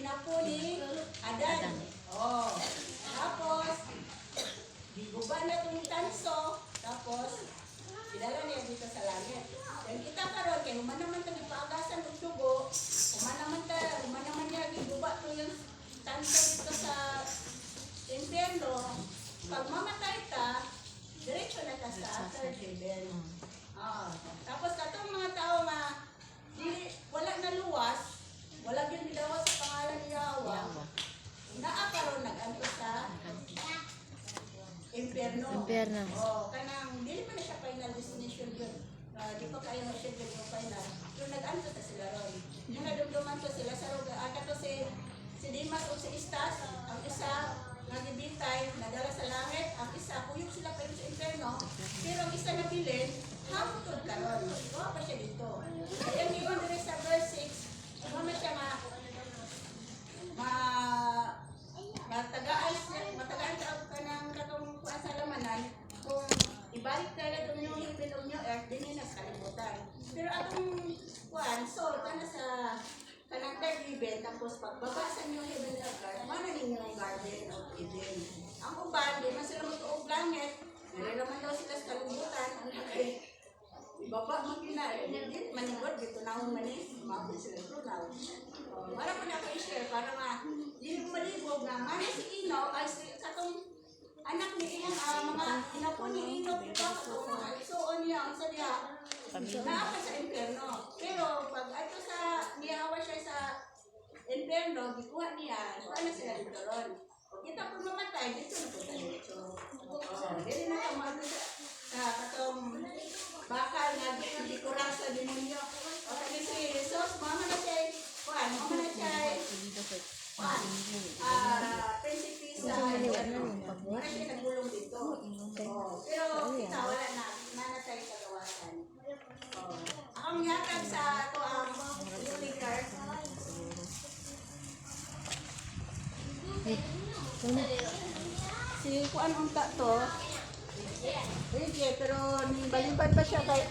inapo ni Adan. Oh. Tapos, guba na itong tanso. Tapos, idala niya dito sa langit. Dan kita karon kay human naman ta gipaagasan og dugo. Human naman niya giguba to yung tanso dito sa impyerno. Pag mamatay ta, diretso na ta sa third heaven. Tapos katong mga tao nga wala na luwas, wala gyud midawas sa pangalan ni Yahweh. Naa karon nag-anto sa impyerno. Kanang dili pa na siya final destination yun. Di pa kayo na siya yung final. Pero nag-anto ta sila ron. Yung nadumduman to sila sa ruga. Kato si Dimas o si Istas, ang isa nagibitay, nadala sa langit, ang isa, kuyog sila pa sa impyerno, pero ang isa nabilin, hamutod karon. Gawa pa siya dito. Kaya ang iwan rin sa verse 6, muna siya matagaan ka ng katong kuasalaman kung ibalik talaga itong yung hibilog nyo earth, din yun sa kalimutan. Pero atong soul, ka na sa kanang third heaven, tapos pagbaba sa inyo heaven of God, mana ninyo ang garden of Eden. Ang uban, di man sila magtuog langit, nilalaman daw sila sa kalimutan, ang laki. Ibaba mo kinain niya din, manigod, dito na akong manis, mabot sila tunaw. Mara ko na i-share para nga, di mo malibog na, mana si Ino, ay sa itong anak ni Ino, mga inapo ni Ino, ito, mga isuon niya, ang sadya, naapa sa impyerno. Pero pag ato sa niyawa siya sa impyerno, gikuha niya, so ano sila dito ron. Pag kita po mamatay, dito na po tayo dito. Dili na ka maano sa katong bakal nga di kurang sa demonyo. O kasi si Jesus, mama na siya, principe sa impyerno. Muna siya nagulong dito. Pero kita wala na, nanatay sa gawasan. Ang yatag sa ito ang speaker. Si kuan unta to. Pero balibad pa siya kahit